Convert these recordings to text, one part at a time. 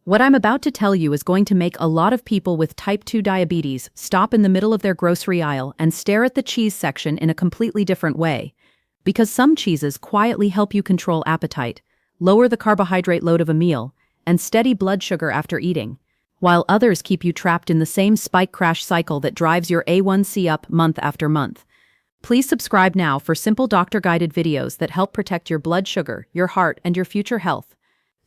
What I'm about to tell you is going to make a lot of people with type 2 diabetes stop in the middle of their grocery aisle and stare at the cheese section in a completely different way. Because some cheeses quietly help you control appetite, lower the carbohydrate load of a meal, and steady blood sugar after eating, while others keep you trapped in the same spike crash cycle that drives your A1C up month after month. Please subscribe now for simple doctor-guided videos that help protect your blood sugar, your heart, and your future health.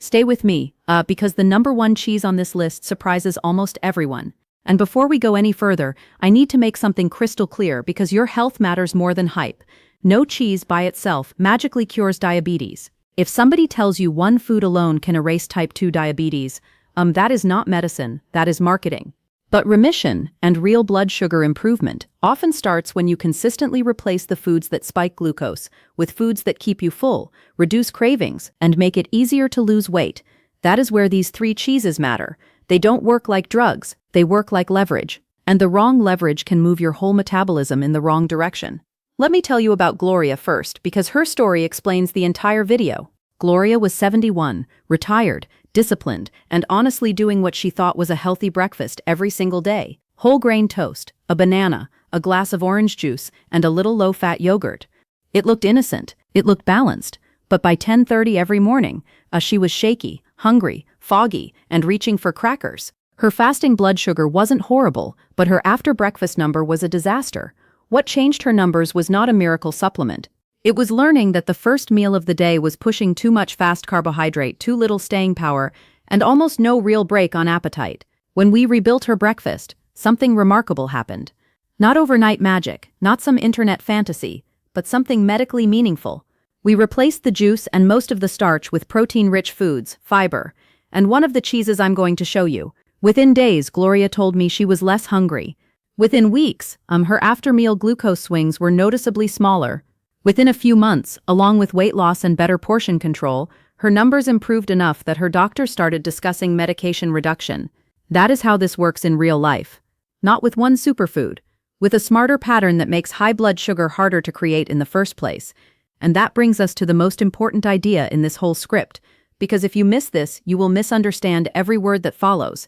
Stay with me, because the number one cheese on this list surprises almost everyone. And before we go any further, I need to make something crystal clear because your health matters more than hype. No cheese by itself magically cures diabetes. If somebody tells you one food alone can erase type 2 diabetes, that is not medicine, that is marketing. But remission and real blood sugar improvement often starts when you consistently replace the foods that spike glucose with foods that keep you full, reduce cravings, and make it easier to lose weight. That is where these three cheeses matter. They don't work like drugs, they work like leverage. And the wrong leverage can move your whole metabolism in the wrong direction. Let me tell you about Gloria first, because her story explains the entire video. Gloria was 71, retired, disciplined, and honestly doing what she thought was a healthy breakfast every single day. Whole grain toast, a banana, a glass of orange juice, and a little low-fat yogurt. It looked innocent, it looked balanced, but by 10:30 every morning, she was shaky, hungry, foggy, and reaching for crackers. Her fasting blood sugar wasn't horrible, but her after-breakfast number was a disaster. What changed her numbers was not a miracle supplement. It was learning that the first meal of the day was pushing too much fast carbohydrate, too little staying power, and almost no real break on appetite. When we rebuilt her breakfast, something remarkable happened. Not overnight magic, not some internet fantasy, but something medically meaningful. We replaced the juice and most of the starch with protein-rich foods, fiber, and one of the cheeses I'm going to show you. Within days, Gloria told me she was less hungry. Within weeks, her after-meal glucose swings were noticeably smaller. Within a few months, along with weight loss and better portion control, her numbers improved enough that her doctor started discussing medication reduction. That is how this works in real life. Not with one superfood, with a smarter pattern that makes high blood sugar harder to create in the first place. And that brings us to the most important idea in this whole script, because if you miss this, you will misunderstand every word that follows.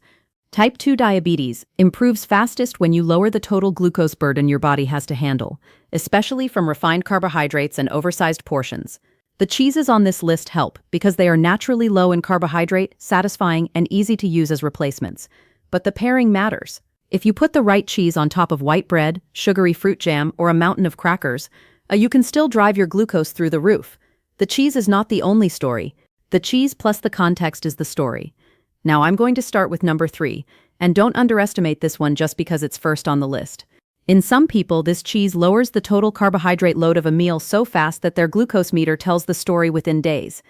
Type 2 diabetes improves fastest when you lower the total glucose burden your body has to handle, especially from refined carbohydrates and oversized portions. The cheeses on this list help because they are naturally low in carbohydrate, satisfying, and easy to use as replacements. But the pairing matters. If you put the right cheese on top of white bread, sugary fruit jam, or a mountain of crackers, you can still drive your glucose through the roof. The cheese is not the only story. The cheese plus the context is the story. Now I'm going to start with number 3, and don't underestimate this one just because it's first on the list. In some people, this cheese lowers the total carbohydrate load of a meal so fast that their glucose meter tells the story within days.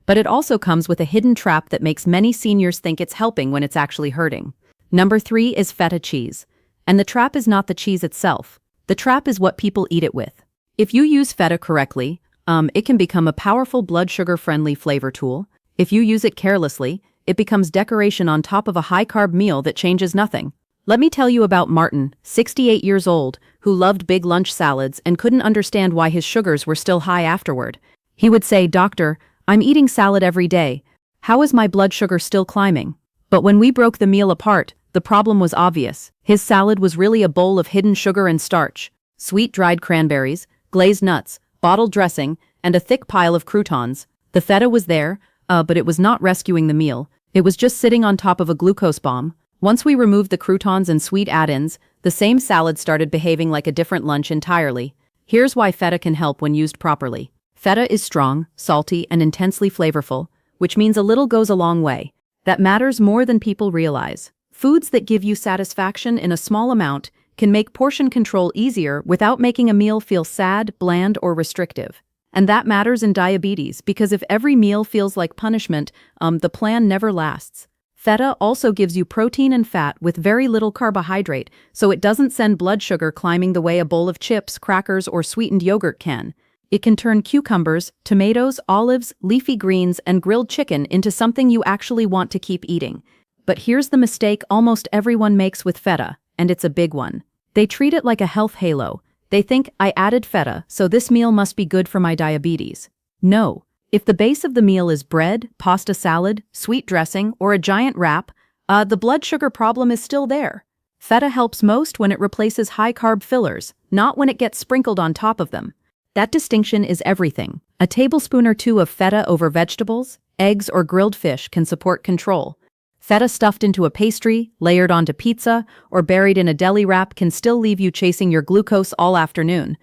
But it also comes with a hidden trap that makes many seniors think it's helping when it's actually hurting. Number 3 is feta cheese. And the trap is not the cheese itself. The trap is what people eat it with. If you use feta correctly, it can become a powerful blood sugar-friendly flavor tool. If you use it carelessly, it becomes decoration on top of a high-carb meal that changes nothing. Let me tell you about Martin, 68 years old, who loved big lunch salads and couldn't understand why his sugars were still high afterward. He would say, "Doctor, I'm eating salad every day. How is my blood sugar still climbing?" But when we broke the meal apart, the problem was obvious. His salad was really a bowl of hidden sugar and starch, sweet dried cranberries, glazed nuts, bottled dressing, and a thick pile of croutons. The feta was there, but it was not rescuing the meal. It was just sitting on top of a glucose bomb. Once we removed the croutons and sweet add-ins, the same salad started behaving like a different lunch entirely. Here's why feta can help when used properly. Feta is strong, salty, and intensely flavorful, which means a little goes a long way. That matters more than people realize. Foods that give you satisfaction in a small amount can make portion control easier without making a meal feel sad, bland, or restrictive. And that matters in diabetes because if every meal feels like punishment, the plan never lasts. Feta also gives you protein and fat with very little carbohydrate, so it doesn't send blood sugar climbing the way a bowl of chips, crackers, or sweetened yogurt can. It can turn cucumbers, tomatoes, olives, leafy greens, and grilled chicken into something you actually want to keep eating. But here's the mistake almost everyone makes with feta, and it's a big one. They treat it like a health halo. They think, I added feta, so this meal must be good for my diabetes. No, If the base of the meal is bread, pasta salad, sweet dressing, or a giant wrap, the blood sugar problem is still there. Feta helps most when it replaces high-carb fillers, not when it gets sprinkled on top of them. That distinction is everything. A tablespoon or two of feta over vegetables, eggs, or grilled fish can support control. Feta stuffed into a pastry, layered onto pizza, or buried in a deli wrap can still leave you chasing your glucose all afternoon.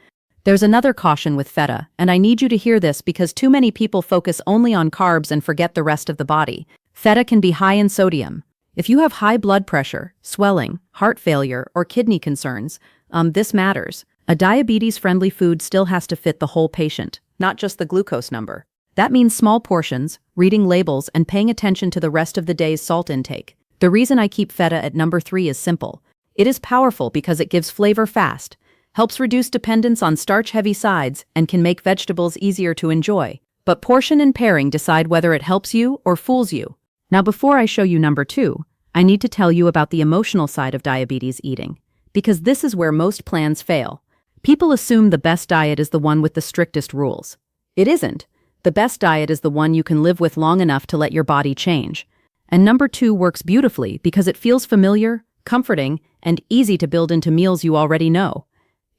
There's another caution with feta, and I need you to hear this because too many people focus only on carbs and forget the rest of the body. Feta can be high in sodium. If you have high blood pressure, swelling, heart failure, or kidney concerns, this matters. A diabetes-friendly food still has to fit the whole patient, not just the glucose number. That means small portions, reading labels, and paying attention to the rest of the day's salt intake. The reason I keep feta at number 3 is simple. It is powerful because it gives flavor fast, helps reduce dependence on starch-heavy sides, and can make vegetables easier to enjoy. But portion and pairing decide whether it helps you or fools you. Now before I show you number 2, I need to tell you about the emotional side of diabetes eating, because this is where most plans fail. People assume the best diet is the one with the strictest rules. It isn't. The best diet is the one you can live with long enough to let your body change. And number 2 works beautifully because it feels familiar, comforting, and easy to build into meals you already know.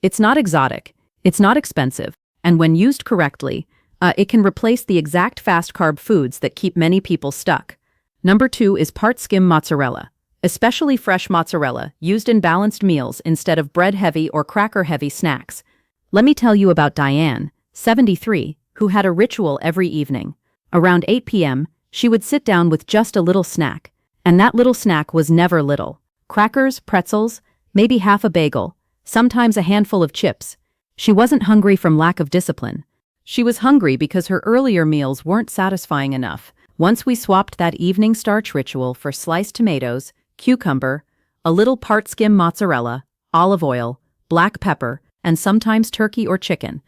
It's not exotic, it's not expensive, and when used correctly, it can replace the exact fast-carb foods that keep many people stuck. Number 2 is part-skim mozzarella, especially fresh mozzarella, used in balanced meals instead of bread-heavy or cracker-heavy snacks. Let me tell you about Diane, 73, who had a ritual every evening. Around 8 p.m., she would sit down with just a little snack, and that little snack was never little. Crackers, pretzels, maybe half a bagel, sometimes a handful of chips. She wasn't hungry from lack of discipline. She was hungry because her earlier meals weren't satisfying enough. Once we swapped that evening starch ritual for sliced tomatoes, cucumber, a little part-skim mozzarella, olive oil, black pepper, and sometimes turkey or chicken,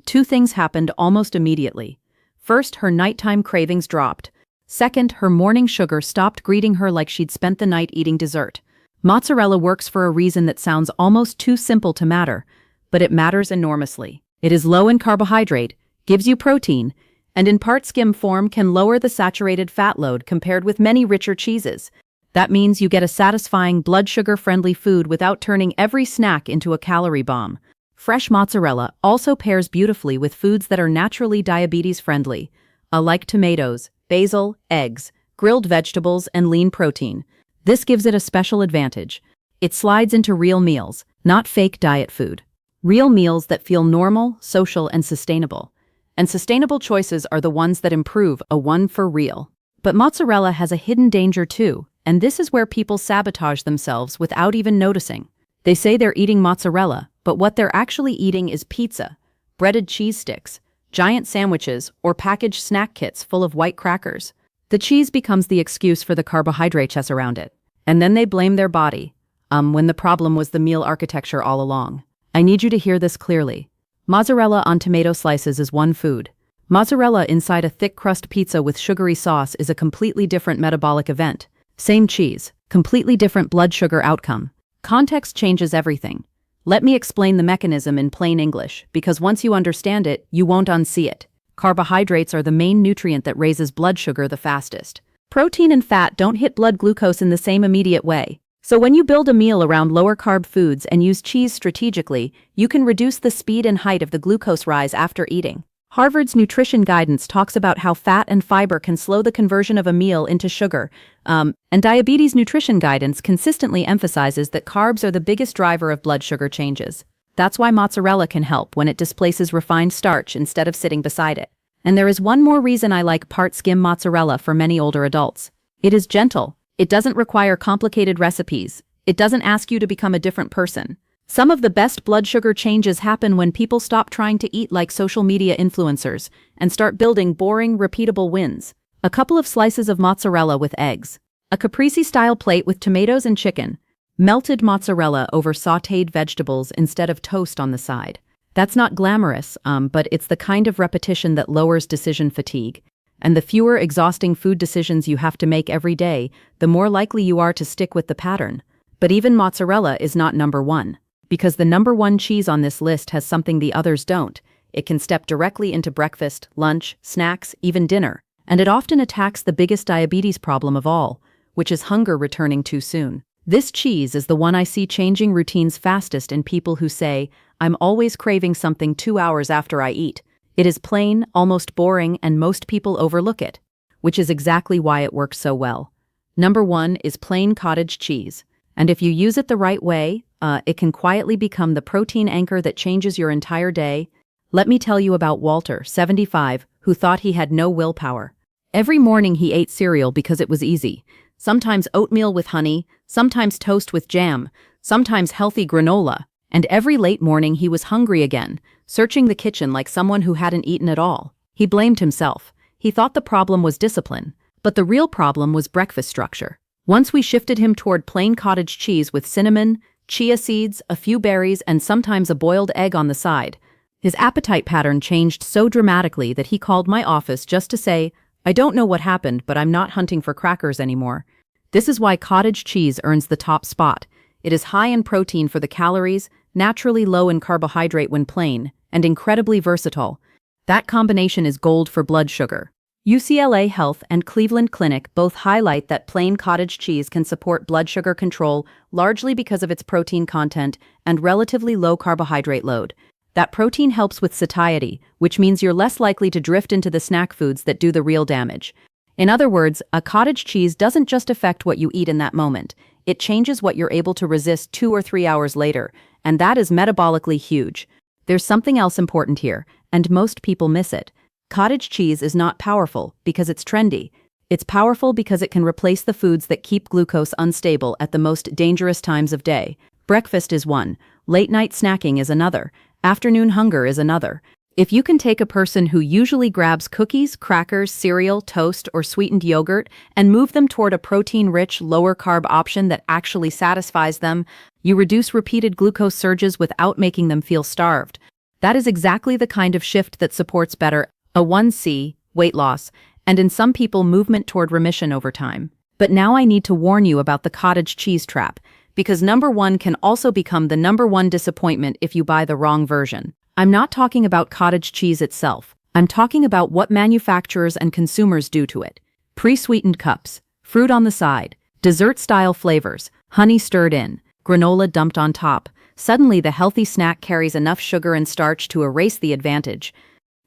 2 things happened almost immediately. First, her nighttime cravings dropped. Second, her morning sugar stopped greeting her like she'd spent the night eating dessert. Mozzarella works for a reason that sounds almost too simple to matter, but it matters enormously. It is low in carbohydrate, gives you protein, and in part-skim form can lower the saturated fat load compared with many richer cheeses. That means you get a satisfying, blood sugar-friendly food without turning every snack into a calorie bomb. Fresh mozzarella also pairs beautifully with foods that are naturally diabetes-friendly, like tomatoes, basil, eggs, grilled vegetables, and lean protein. This gives it a special advantage. It slides into real meals, not fake diet food. Real meals that feel normal, social, and sustainable. And sustainable choices are the ones that improve a one for real. But mozzarella has a hidden danger too, and this is where people sabotage themselves without even noticing. They say they're eating mozzarella, but what they're actually eating is pizza, breaded cheese sticks, giant sandwiches, or packaged snack kits full of white crackers. The cheese becomes the excuse for the carbohydrates around it, and then they blame their body, when the problem was the meal architecture all along. I need you to hear this clearly. Mozzarella on tomato slices is one food. Mozzarella inside a thick crust pizza with sugary sauce is a completely different metabolic event. Same cheese, completely different blood sugar outcome. Context changes everything. Let me explain the mechanism in plain English, because once you understand it, you won't unsee it. Carbohydrates are the main nutrient that raises blood sugar the fastest. Protein and fat don't hit blood glucose in the same immediate way. So when you build a meal around lower-carb foods and use cheese strategically, you can reduce the speed and height of the glucose rise after eating. Harvard's nutrition guidance talks about how fat and fiber can slow the conversion of a meal into sugar, and diabetes nutrition guidance consistently emphasizes that carbs are the biggest driver of blood sugar changes. That's why mozzarella can help when it displaces refined starch instead of sitting beside it. And there is one more reason I like part-skim mozzarella for many older adults. It is gentle. It doesn't require complicated recipes. It doesn't ask you to become a different person. Some of the best blood sugar changes happen when people stop trying to eat like social media influencers and start building boring, repeatable wins. A couple of slices of mozzarella with eggs. A caprese-style plate with tomatoes and chicken. Melted mozzarella over sautéed vegetables instead of toast on the side. That's not glamorous, but it's the kind of repetition that lowers decision fatigue. And the fewer exhausting food decisions you have to make every day, the more likely you are to stick with the pattern. But even mozzarella is not number 1. Because the number 1 cheese on this list has something the others don't. It can step directly into breakfast, lunch, snacks, even dinner, and it often attacks the biggest diabetes problem of all, which is hunger returning too soon. This cheese is the one I see changing routines fastest in people who say, "I'm always craving something 2 hours after I eat." It is plain, almost boring, and most people overlook it, which is exactly why it works so well. Number 1 is plain cottage cheese. And if you use it the right way, it can quietly become the protein anchor that changes your entire day. Let me tell you about Walter, 75, who thought he had no willpower. Every morning he ate cereal because it was easy. Sometimes oatmeal with honey, sometimes toast with jam, sometimes healthy granola, and every late morning he was hungry again, searching the kitchen like someone who hadn't eaten at all. He blamed himself. He thought the problem was discipline, but the real problem was breakfast structure. Once we shifted him toward plain cottage cheese with cinnamon, chia seeds, a few berries, and sometimes a boiled egg on the side, his appetite pattern changed so dramatically that he called my office just to say, "I don't know what happened, but I'm not hunting for crackers anymore." This is why cottage cheese earns the top spot. It is high in protein for the calories, naturally low in carbohydrate when plain, and incredibly versatile. That combination is gold for blood sugar. UCLA Health and Cleveland Clinic both highlight that plain cottage cheese can support blood sugar control largely because of its protein content and relatively low carbohydrate load. That protein helps with satiety, which means you're less likely to drift into the snack foods that do the real damage. In other words, a cottage cheese doesn't just affect what you eat in that moment. It changes what you're able to resist 2 or 3 hours later, and that is metabolically huge. There's something else important here, and most people miss it. Cottage cheese is not powerful because it's trendy. It's powerful because it can replace the foods that keep glucose unstable at the most dangerous times of day. Breakfast is one, late-night snacking is another, afternoon hunger is another. If you can take a person who usually grabs cookies, crackers, cereal, toast, or sweetened yogurt and move them toward a protein-rich, lower-carb option that actually satisfies them, you reduce repeated glucose surges without making them feel starved. That is exactly the kind of shift that supports better A1C, weight loss, and in some people movement toward remission over time. But now I need to warn you about the cottage cheese trap, because number 1 can also become the number 1 disappointment if you buy the wrong version. I'm not talking about cottage cheese itself. I'm talking about what manufacturers and consumers do to it. Pre-sweetened cups, fruit on the side, dessert-style flavors, honey stirred in, granola dumped on top. Suddenly the healthy snack carries enough sugar and starch to erase the advantage.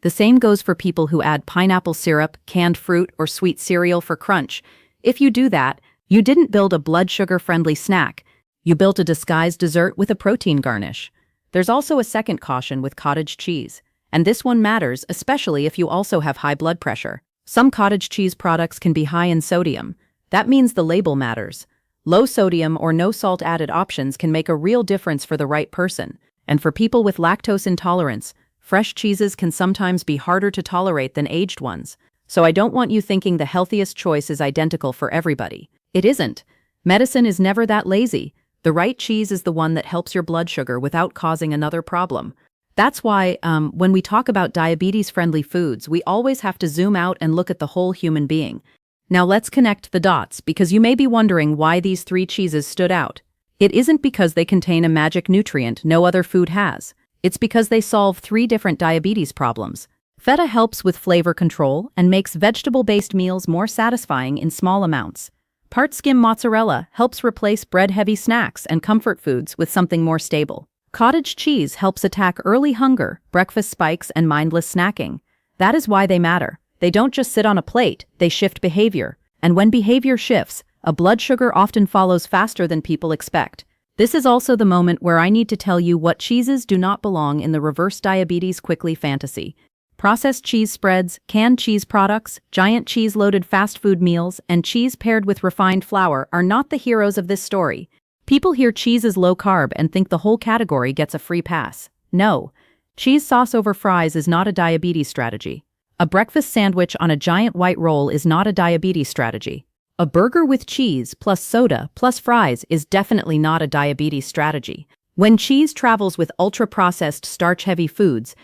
The same goes for people who add pineapple syrup, canned fruit, or sweet cereal for crunch. If you do that, you didn't build a blood sugar-friendly snack. You built a disguised dessert with a protein garnish. There's also a second caution with cottage cheese, and this one matters especially if you also have high blood pressure. Some cottage cheese products can be high in sodium. That means the label matters. Low sodium or no salt added options can make a real difference for the right person. And for people with lactose intolerance, fresh cheeses can sometimes be harder to tolerate than aged ones. So I don't want you thinking the healthiest choice is identical for everybody. It isn't. Medicine is never that lazy. The right cheese is the one that helps your blood sugar without causing another problem. That's why, when we talk about diabetes-friendly foods, we always have to zoom out and look at the whole human being. Now let's connect the dots, because you may be wondering why these 3 cheeses stood out. It isn't because they contain a magic nutrient no other food has. It's because they solve 3 different diabetes problems. Feta helps with flavor control and makes vegetable-based meals more satisfying in small amounts. Part-skim mozzarella helps replace bread-heavy snacks and comfort foods with something more stable. Cottage cheese helps attack early hunger, breakfast spikes, and mindless snacking. That is why they matter. They don't just sit on a plate, they shift behavior. And when behavior shifts, a blood sugar often follows faster than people expect. This is also the moment where I need to tell you what cheeses do not belong in the reverse diabetes quickly fantasy. Processed cheese spreads, canned cheese products, giant cheese-loaded fast food meals, and cheese paired with refined flour are not the heroes of this story. People hear cheese is low carb and think the whole category gets a free pass. No. Cheese sauce over fries is not a diabetes strategy. A breakfast sandwich on a giant white roll is not a diabetes strategy. A burger with cheese plus soda plus fries is definitely not a diabetes strategy. When cheese travels with ultra-processed starch-heavy foods,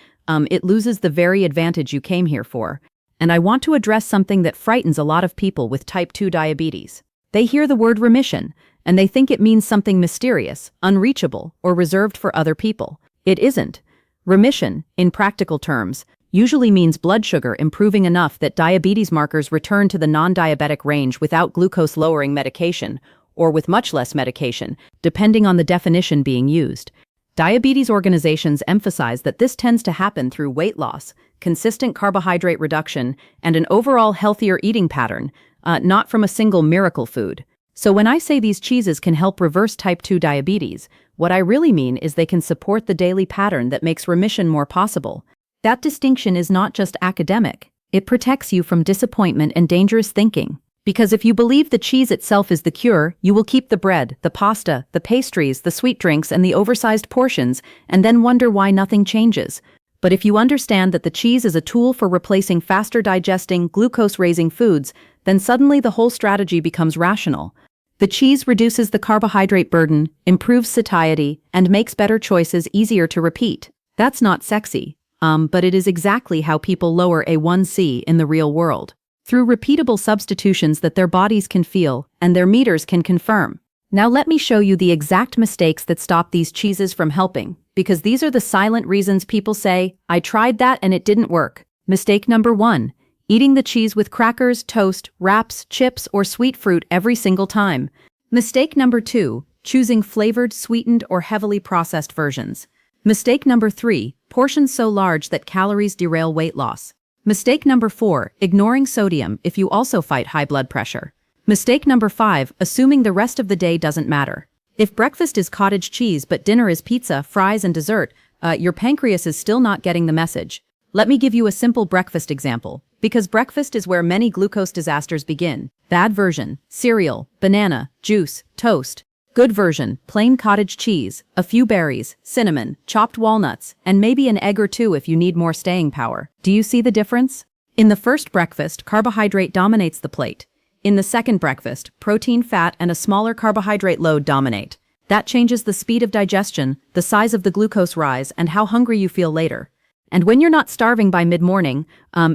it loses the very advantage you came here for. And I want to address something that frightens a lot of people with type 2 diabetes. They hear the word remission, and they think it means something mysterious, unreachable, or reserved for other people. It isn't. Remission, in practical terms, usually means blood sugar improving enough that diabetes markers return to the non-diabetic range without glucose-lowering medication, or with much less medication, depending on the definition being used. Diabetes organizations emphasize that this tends to happen through weight loss, consistent carbohydrate reduction, and an overall healthier eating pattern, not from a single miracle food. So when I say these cheeses can help reverse type 2 diabetes, what I really mean is they can support the daily pattern that makes remission more possible. That distinction is not just academic. It protects you from disappointment and dangerous thinking. Because if you believe the cheese itself is the cure, you will keep the bread, the pasta, the pastries, the sweet drinks, and the oversized portions, and then wonder why nothing changes. But if you understand that the cheese is a tool for replacing faster digesting, glucose-raising foods, then suddenly the whole strategy becomes rational. The cheese reduces the carbohydrate burden, improves satiety, and makes better choices easier to repeat. That's not sexy, but it is exactly how people lower A1C in the real world. Through repeatable substitutions that their bodies can feel and their meters can confirm. Now let me show you the exact mistakes that stop these cheeses from helping, because these are the silent reasons people say, "I tried that and it didn't work." Mistake number 1. Eating the cheese with crackers, toast, wraps, chips, or sweet fruit every single time. Mistake number 2. Choosing flavored, sweetened, or heavily processed versions. Mistake number 3. Portions so large that calories derail weight loss. Mistake number 4, ignoring sodium if you also fight high blood pressure. Mistake number 5, assuming the rest of the day doesn't matter. If breakfast is cottage cheese but dinner is pizza, fries, and dessert, your pancreas is still not getting the message. Let me give you a simple breakfast example, because breakfast is where many glucose disasters begin. Bad version, cereal, banana, juice, toast. Good version, plain cottage cheese, a few berries, cinnamon, chopped walnuts, and maybe an egg or two if you need more staying power. Do you see the difference? In the first breakfast, carbohydrate dominates the plate. In the second breakfast, protein, fat, and a smaller carbohydrate load dominate. That changes the speed of digestion, the size of the glucose rise, and how hungry you feel later. And when you're not starving by mid-morning,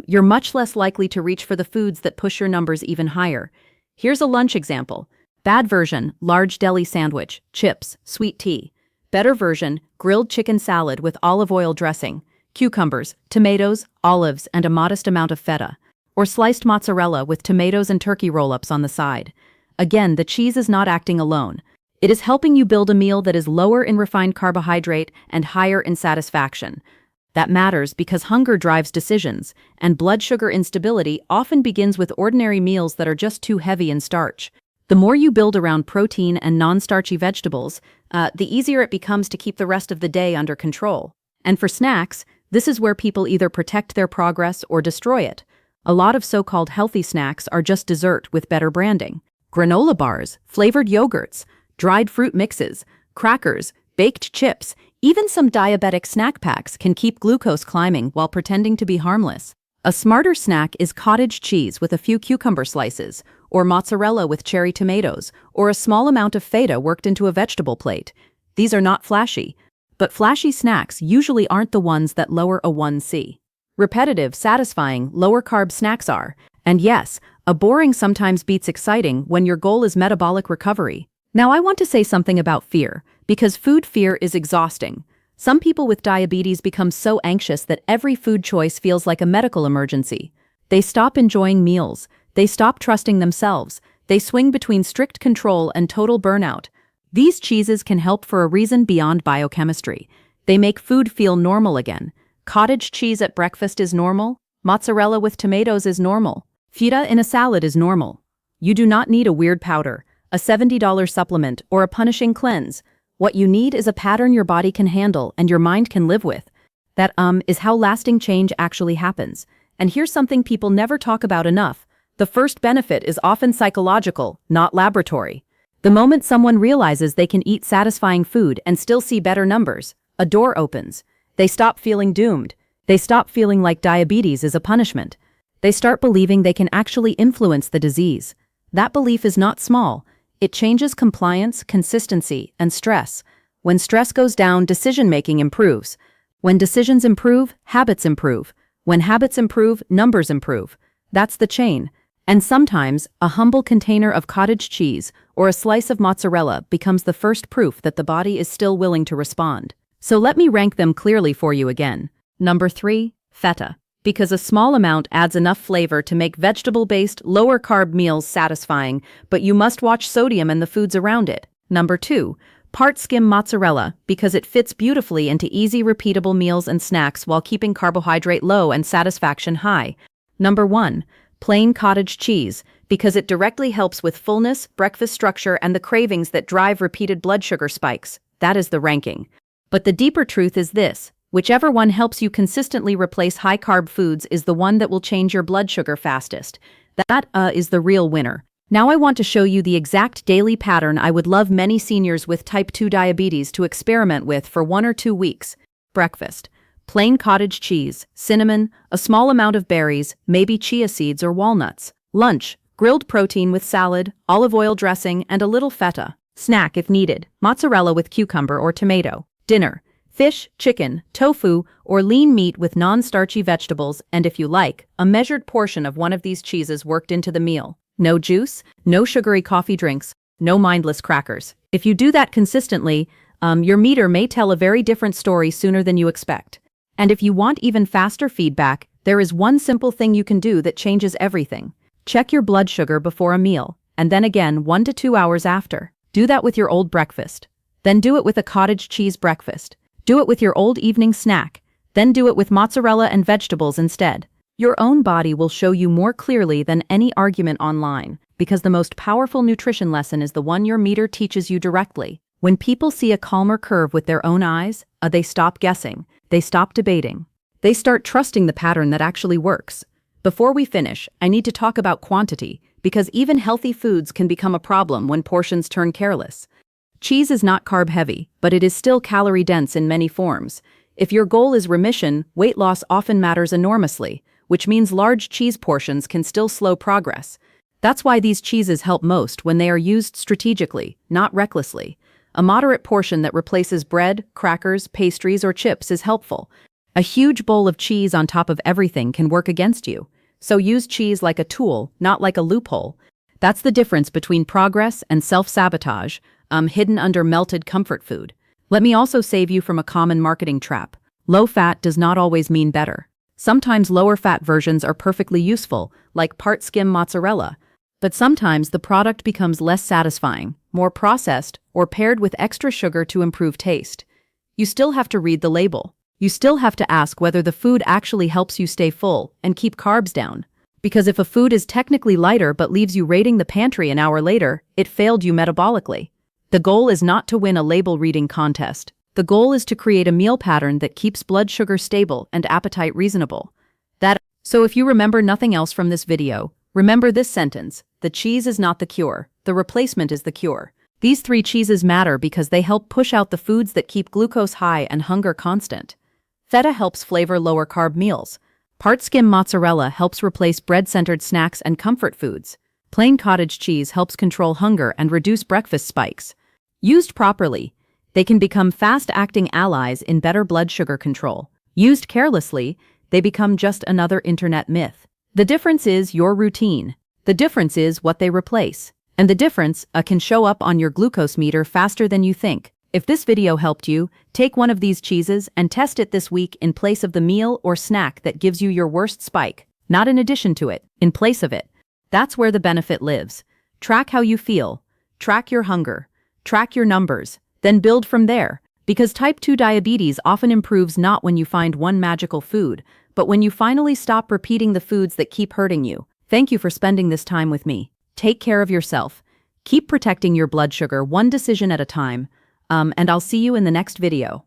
you're much less likely to reach for the foods that push your numbers even higher. Here's a lunch example. Bad version, large deli sandwich, chips, sweet tea. Better version, grilled chicken salad with olive oil dressing, cucumbers, tomatoes, olives, and a modest amount of feta. Or sliced mozzarella with tomatoes and turkey roll-ups on the side. Again, the cheese is not acting alone. It is helping you build a meal that is lower in refined carbohydrate and higher in satisfaction. That matters because hunger drives decisions, and blood sugar instability often begins with ordinary meals that are just too heavy in starch. The more you build around protein and non-starchy vegetables, the easier it becomes to keep the rest of the day under control. And for snacks, this is where people either protect their progress or destroy it. A lot of so-called healthy snacks are just dessert with better branding. Granola bars, flavored yogurts, dried fruit mixes, crackers, baked chips, even some diabetic snack packs can keep glucose climbing while pretending to be harmless. A smarter snack is cottage cheese with a few cucumber slices, or mozzarella with cherry tomatoes, or a small amount of feta worked into a vegetable plate. These are not flashy, but flashy snacks usually aren't the ones that lower A1C. Repetitive, satisfying, lower-carb snacks are, and yes, a boring sometimes beats exciting when your goal is metabolic recovery. Now I want to say something about fear, because food fear is exhausting. Some people with diabetes become so anxious that every food choice feels like a medical emergency. They stop enjoying meals. They stop trusting themselves. They swing between strict control and total burnout. These cheeses can help for a reason beyond biochemistry. They make food feel normal again. Cottage cheese at breakfast is normal. Mozzarella with tomatoes is normal. Feta in a salad is normal. You do not need a weird powder, a $70 supplement, or a punishing cleanse. What you need is a pattern your body can handle and your mind can live with. That is how lasting change actually happens. And here's something people never talk about enough. The first benefit is often psychological, not laboratory. The moment someone realizes they can eat satisfying food and still see better numbers, a door opens. They stop feeling doomed. They stop feeling like diabetes is a punishment. They start believing they can actually influence the disease. That belief is not small. It changes compliance, consistency, and stress. When stress goes down, decision-making improves. When decisions improve, habits improve. When habits improve, numbers improve. That's the chain. And sometimes, a humble container of cottage cheese or a slice of mozzarella becomes the first proof that the body is still willing to respond. So let me rank them clearly for you again. Number 3, feta. Because a small amount adds enough flavor to make vegetable-based, lower-carb meals satisfying, but you must watch sodium and the foods around it. Number 2, part-skim mozzarella, because it fits beautifully into easy, repeatable meals and snacks while keeping carbohydrate low and satisfaction high. Number 1, plain cottage cheese, because it directly helps with fullness, breakfast structure, and the cravings that drive repeated blood sugar spikes. That is the ranking. But the deeper truth is this: whichever one helps you consistently replace high-carb foods is the one that will change your blood sugar fastest. That is the real winner. Now I want to show you the exact daily pattern I would love many seniors with type 2 diabetes to experiment with for 1 or 2 weeks. Breakfast: plain cottage cheese, cinnamon, a small amount of berries, maybe chia seeds or walnuts. Lunch: grilled protein with salad, olive oil dressing, and a little feta. Snack if needed: mozzarella with cucumber or tomato. Dinner: fish, chicken, tofu, or lean meat with non-starchy vegetables, and if you like, a measured portion of one of these cheeses worked into the meal. No juice, no sugary coffee drinks, no mindless crackers. If you do that consistently, your meter may tell a very different story sooner than you expect. And if you want even faster feedback, there is one simple thing you can do that changes everything. Check your blood sugar before a meal, and then again 1 to 2 hours after. Do that with your old breakfast. Then do it with a cottage cheese breakfast. Do it with your old evening snack. Then do it with mozzarella and vegetables instead. Your own body will show you more clearly than any argument online, because the most powerful nutrition lesson is the one your meter teaches you directly. When people see a calmer curve with their own eyes, they stop guessing, they stop debating. They start trusting the pattern that actually works. Before we finish, I need to talk about quantity, because even healthy foods can become a problem when portions turn careless. Cheese is not carb-heavy, but it is still calorie-dense in many forms. If your goal is remission, weight loss often matters enormously, which means large cheese portions can still slow progress. That's why these cheeses help most when they are used strategically, not recklessly. A moderate portion that replaces bread, crackers, pastries, or chips is helpful. A huge bowl of cheese on top of everything can work against you. So use cheese like a tool, not like a loophole. That's the difference between progress and self-sabotage, hidden under melted comfort food. Let me also save you from a common marketing trap. Low fat does not always mean better. Sometimes lower fat versions are perfectly useful, like part-skim mozzarella. But sometimes the product becomes less satisfying, more processed, or paired with extra sugar to improve taste. You still have to read the label. You still have to ask whether the food actually helps you stay full and keep carbs down. Because if a food is technically lighter but leaves you raiding the pantry an hour later, it failed you metabolically. The goal is not to win a label reading contest. The goal is to create a meal pattern that keeps blood sugar stable and appetite reasonable. So if you remember nothing else from this video, remember this sentence: the cheese is not the cure, the replacement is the cure. These 3 cheeses matter because they help push out the foods that keep glucose high and hunger constant. Feta helps flavor lower carb meals. Part-skim mozzarella helps replace bread-centered snacks and comfort foods. Plain cottage cheese helps control hunger and reduce breakfast spikes. Used properly, they can become fast-acting allies in better blood sugar control. Used carelessly, they become just another internet myth. The difference is your routine. The difference is what they replace. And the difference can show up on your glucose meter faster than you think. If this video helped you, take one of these cheeses and test it this week in place of the meal or snack that gives you your worst spike. Not in addition to it, in place of it. That's where the benefit lives. Track how you feel. Track your hunger. Track your numbers. Then build from there. Because type 2 diabetes often improves not when you find one magical food, but when you finally stop repeating the foods that keep hurting you. Thank you for spending this time with me. Take care of yourself. Keep protecting your blood sugar one decision at a time. And I'll see you in the next video.